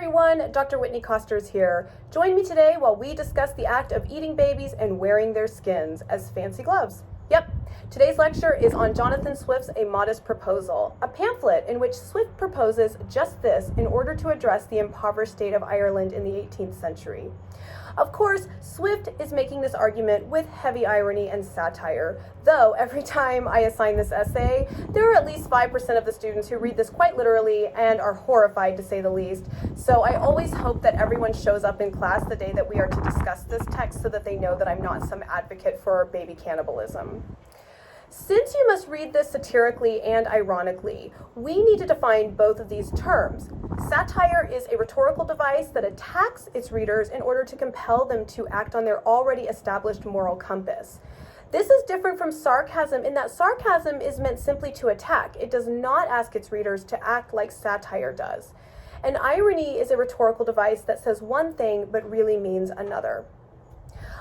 everyone, Dr. Whitney Costers here. Join me today while we discuss the act of eating babies and wearing their skins as fancy gloves. Yep, today's lecture is on Jonathan Swift's A Modest Proposal, a pamphlet in which Swift proposes just this in order to address the impoverished state of Ireland in the 18th century. Of course, Swift is making this argument with heavy irony and satire, though every time I assign this essay, there are at least 5% of the students who read this quite literally and are horrified, to say the least. So I always hope that everyone shows up in class the day that we are to discuss this text so that they know that I'm not some advocate for baby cannibalism. Since you must read this satirically and ironically, we need to define both of these terms. Satire is a rhetorical device that attacks its readers in order to compel them to act on their already established moral compass. This is different from sarcasm in that sarcasm is meant simply to attack. It does not ask its readers to act like satire does. And irony is a rhetorical device that says one thing but really means another.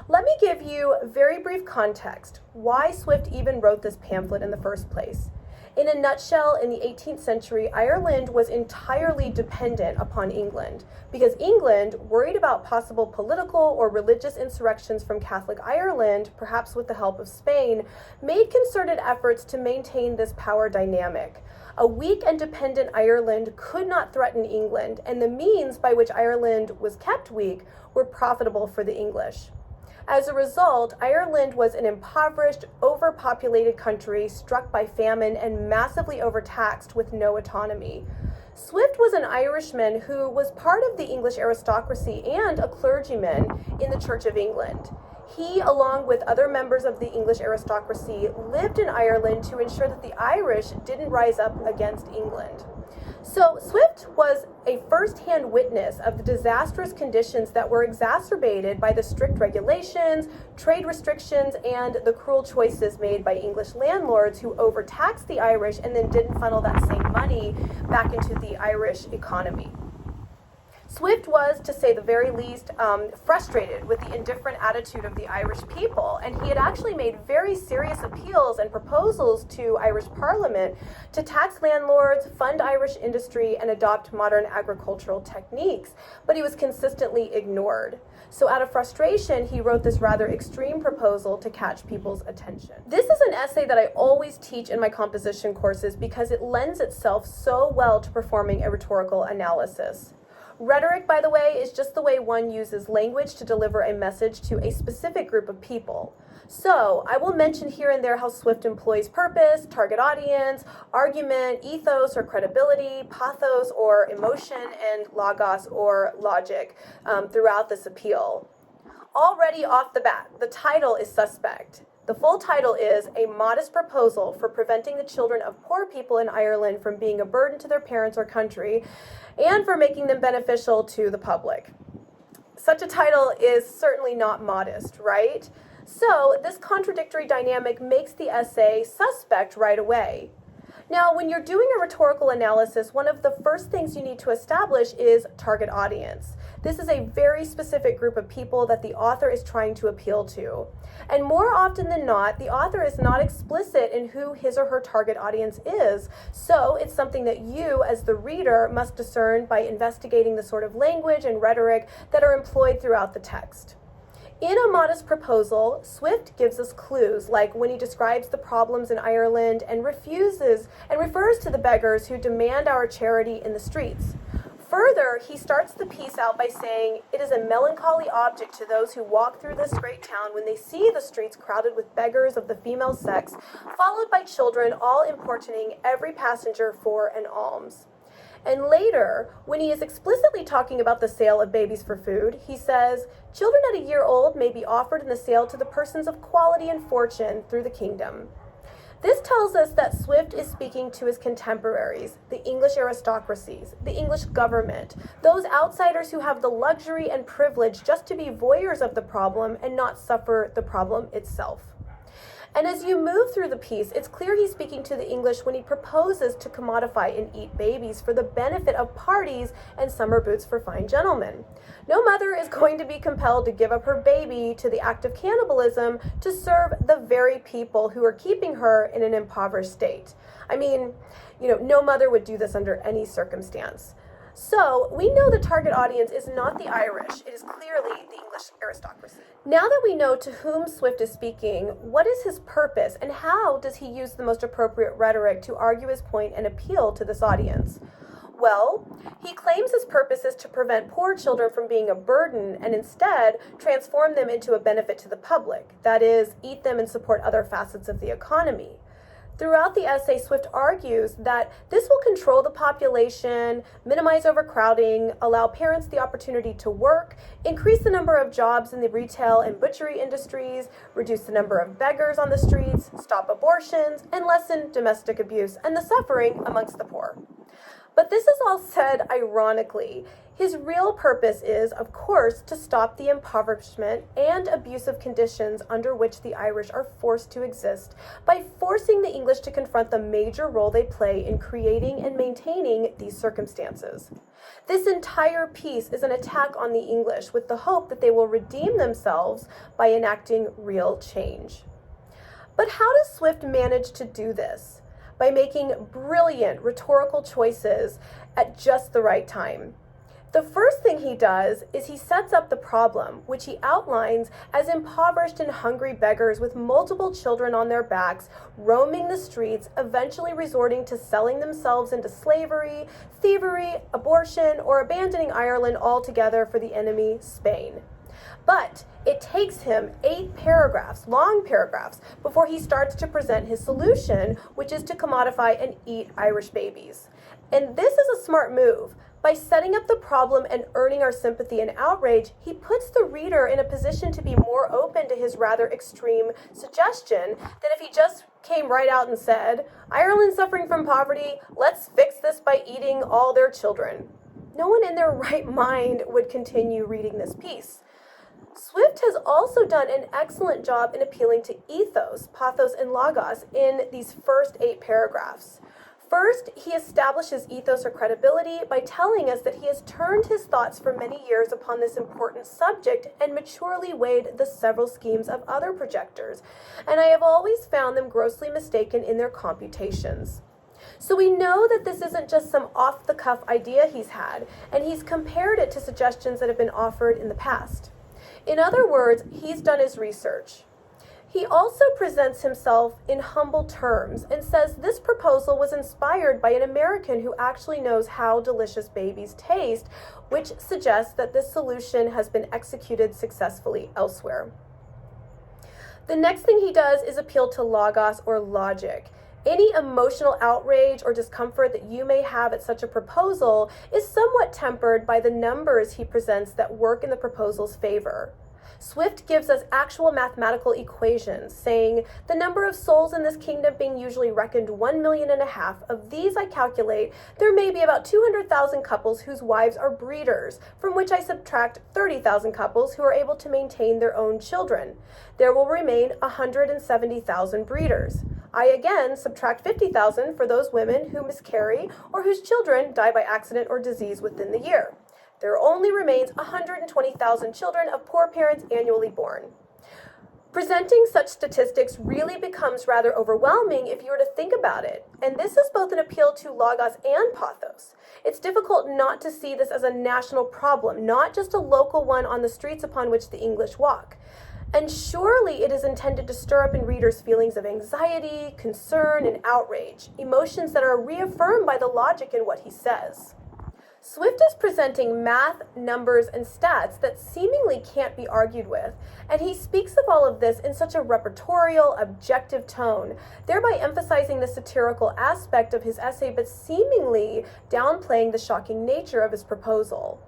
Let me give you very brief context why Swift even wrote this pamphlet in the first place. In a nutshell, in the 18th century, Ireland was entirely dependent upon England because England, worried about possible political or religious insurrections from Catholic Ireland, perhaps with the help of Spain, made concerted efforts to maintain this power dynamic. A weak and dependent Ireland could not threaten England, and the means by which Ireland was kept weak were profitable for the English. As a result, Ireland was an impoverished, overpopulated country struck by famine and massively overtaxed with no autonomy. Swift was an Irishman who was part of the English aristocracy and a clergyman in the Church of England. He, along with other members of the English aristocracy, lived in Ireland to ensure that the Irish didn't rise up against England. So Swift was a first-hand witness of the disastrous conditions that were exacerbated by the strict regulations, trade restrictions, and the cruel choices made by English landlords who overtaxed the Irish and then didn't funnel that same money back into the Irish economy. Swift was, to say the very least, frustrated with the indifferent attitude of the Irish people, and he had actually made very serious appeals and proposals to Irish Parliament to tax landlords, fund Irish industry, and adopt modern agricultural techniques, but he was consistently ignored. So out of frustration, he wrote this rather extreme proposal to catch people's attention. This is an essay that I always teach in my composition courses because it lends itself so well to performing a rhetorical analysis. Rhetoric, by the way, is just the way one uses language to deliver a message to a specific group of people. So, I will mention here and there how Swift employs purpose, target audience, argument, ethos or credibility, pathos or emotion, and logos or logic throughout this appeal. Already off the bat, the title is suspect. The full title is A Modest Proposal for Preventing the Children of Poor People in Ireland from Being a Burden to Their Parents or Country, and for Making Them Beneficial to the Public. Such a title is certainly not modest, right? So this contradictory dynamic makes the essay suspect right away. Now, when you're doing a rhetorical analysis, one of the first things you need to establish is target audience. This is a very specific group of people that the author is trying to appeal to. And more often than not, the author is not explicit in who his or her target audience is. So it's something that you, as the reader, must discern by investigating the sort of language and rhetoric that are employed throughout the text. In A Modest Proposal, Swift gives us clues, like when he describes the problems in Ireland and refers to the beggars who demand our charity in the streets. Further, he starts the piece out by saying, "It is a melancholy object to those who walk through this great town when they see the streets crowded with beggars of the female sex, followed by children, all importuning every passenger for an alms." And later, when he is explicitly talking about the sale of babies for food, he says, "Children at a year old may be offered in the sale to the persons of quality and fortune through the kingdom." This tells us that Swift is speaking to his contemporaries, the English aristocracies, the English government, those outsiders who have the luxury and privilege just to be voyeurs of the problem and not suffer the problem itself. And as you move through the piece, it's clear he's speaking to the English when he proposes to commodify and eat babies for the benefit of parties and summer boots for fine gentlemen. No mother is going to be compelled to give up her baby to the act of cannibalism to serve the very people who are keeping her in an impoverished state. I mean, no mother would do this under any circumstance. So, we know the target audience is not the Irish, it is clearly the English aristocracy. Now that we know to whom Swift is speaking, what is his purpose and how does he use the most appropriate rhetoric to argue his point and appeal to this audience? Well, he claims his purpose is to prevent poor children from being a burden and instead transform them into a benefit to the public, that is, eat them and support other facets of the economy. Throughout the essay, Swift argues that this will control the population, minimize overcrowding, allow parents the opportunity to work, increase the number of jobs in the retail and butchery industries, reduce the number of beggars on the streets, stop abortions, and lessen domestic abuse and the suffering amongst the poor. But this is all said ironically. His real purpose is, of course, to stop the impoverishment and abusive conditions under which the Irish are forced to exist by forcing the English to confront the major role they play in creating and maintaining these circumstances. This entire piece is an attack on the English with the hope that they will redeem themselves by enacting real change. But how does Swift manage to do this? By making brilliant rhetorical choices at just the right time. The first thing he does is he sets up the problem, which he outlines as impoverished and hungry beggars with multiple children on their backs, roaming the streets, eventually resorting to selling themselves into slavery, thievery, abortion, or abandoning Ireland altogether for the enemy, Spain. But it takes him 8 paragraphs, long paragraphs, before he starts to present his solution, which is to commodify and eat Irish babies. And this is a smart move. By setting up the problem and earning our sympathy and outrage, he puts the reader in a position to be more open to his rather extreme suggestion than if he just came right out and said, Ireland's suffering from poverty, let's fix this by eating all their children. No one in their right mind would continue reading this piece. Swift has also done an excellent job in appealing to ethos, pathos, and logos in these first 8 paragraphs. First, he establishes ethos or credibility by telling us that he has turned his thoughts for many years upon this important subject and maturely weighed the several schemes of other projectors, and I have always found them grossly mistaken in their computations. So we know that this isn't just some off-the-cuff idea he's had, and he's compared it to suggestions that have been offered in the past. In other words, he's done his research. He also presents himself in humble terms and says this proposal was inspired by an American who actually knows how delicious babies taste, which suggests that this solution has been executed successfully elsewhere. The next thing he does is appeal to logos or logic. Any emotional outrage or discomfort that you may have at such a proposal is somewhat tempered by the numbers he presents that work in the proposal's favor. Swift gives us actual mathematical equations, saying, the number of souls in this kingdom being usually reckoned 1.5 million, of these I calculate there may be about 200,000 couples whose wives are breeders, from which I subtract 30,000 couples who are able to maintain their own children. There will remain 170,000 breeders. I again subtract 50,000 for those women who miscarry or whose children die by accident or disease within the year. There only remains 120,000 children of poor parents annually born. Presenting such statistics really becomes rather overwhelming if you were to think about it, and this is both an appeal to logos and pathos. It's difficult not to see this as a national problem, not just a local one on the streets upon which the English walk. And surely it is intended to stir up in readers feelings of anxiety, concern, and outrage, emotions that are reaffirmed by the logic in what he says. Swift is presenting math, numbers, and stats that seemingly can't be argued with, and he speaks of all of this in such a repertorial, objective tone, thereby emphasizing the satirical aspect of his essay but seemingly downplaying the shocking nature of his proposal.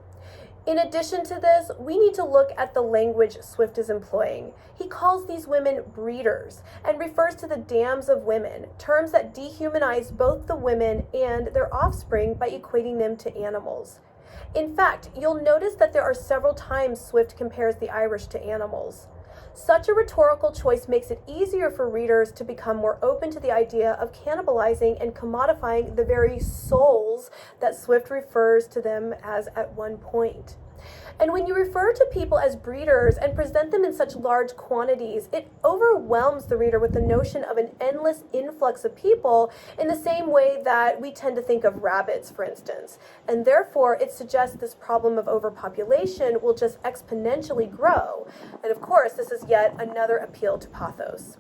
In addition to this, we need to look at the language Swift is employing. He calls these women breeders and refers to the dams of women, terms that dehumanize both the women and their offspring by equating them to animals. In fact, you'll notice that there are several times Swift compares the Irish to animals. Such a rhetorical choice makes it easier for readers to become more open to the idea of cannibalizing and commodifying the very souls that Swift refers to them as at one point. And when you refer to people as breeders and present them in such large quantities, it overwhelms the reader with the notion of an endless influx of people in the same way that we tend to think of rabbits, for instance. And therefore, it suggests this problem of overpopulation will just exponentially grow. And of course, this is yet another appeal to pathos.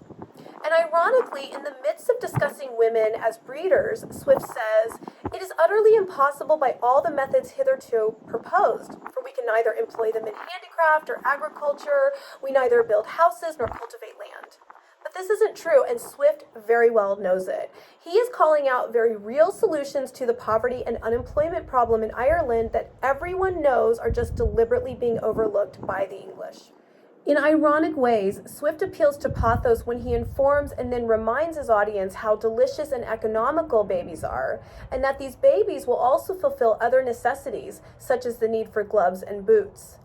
And ironically, in the midst of discussing women as breeders, Swift says, "It is utterly impossible by all the methods hitherto proposed, for we can neither employ them in handicraft or agriculture, we neither build houses nor cultivate land." But this isn't true, and Swift very well knows it. He is calling out very real solutions to the poverty and unemployment problem in Ireland that everyone knows are just deliberately being overlooked by the English. In ironic ways, Swift appeals to pathos when he informs and then reminds his audience how delicious and economical babies are, and that these babies will also fulfill other necessities, such as the need for gloves and boots.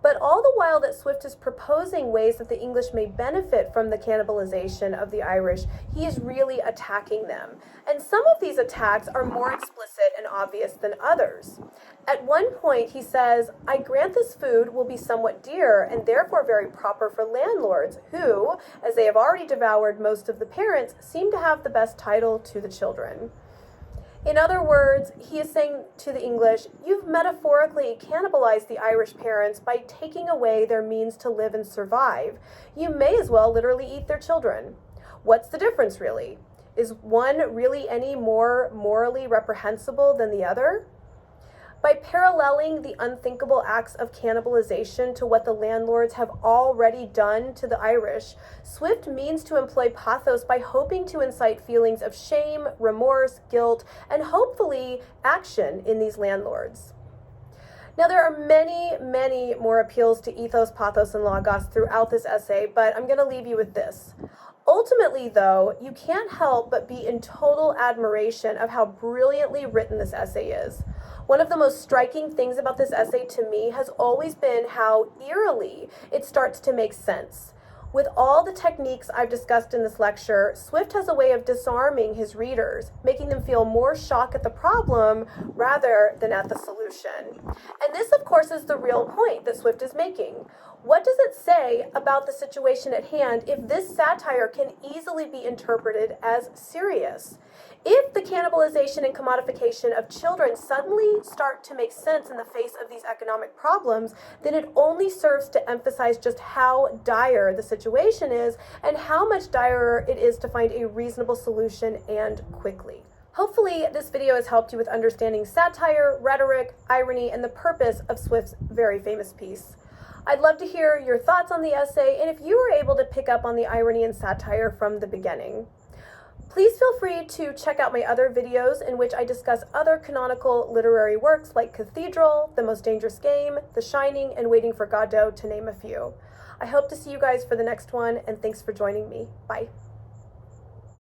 But all the while that Swift is proposing ways that the English may benefit from the cannibalization of the Irish, he is really attacking them. And some of these attacks are more explicit and obvious than others. At one point, he says, "I grant this food will be somewhat dear and therefore very proper for landlords who, as they have already devoured most of the parents, seem to have the best title to the children." In other words, he is saying to the English, you've metaphorically cannibalized the Irish parents by taking away their means to live and survive. You may as well literally eat their children. What's the difference, really? Is one really any more morally reprehensible than the other? By paralleling the unthinkable acts of cannibalization to what the landlords have already done to the Irish, Swift means to employ pathos by hoping to incite feelings of shame, remorse, guilt, and hopefully action in these landlords. Now, there are many, many more appeals to ethos, pathos, and logos throughout this essay, but I'm going to leave you with this. Ultimately, though, you can't help but be in total admiration of how brilliantly written this essay is. One of the most striking things about this essay to me has always been how eerily it starts to make sense. With all the techniques I've discussed in this lecture, Swift has a way of disarming his readers, making them feel more shock at the problem rather than at the solution. And this, of course, is the real point that Swift is making. What does it say about the situation at hand if this satire can easily be interpreted as serious? If the cannibalization and commodification of children suddenly start to make sense in the face of these economic problems, then it only serves to emphasize just how dire the situation is and how much direr it is to find a reasonable solution and quickly. Hopefully, this video has helped you with understanding satire, rhetoric, irony, and the purpose of Swift's very famous piece. I'd love to hear your thoughts on the essay and if you were able to pick up on the irony and satire from the beginning. Please feel free to check out my other videos in which I discuss other canonical literary works like Cathedral, The Most Dangerous Game, The Shining, and Waiting for Godot, to name a few. I hope to see you guys for the next one, and thanks for joining me. Bye.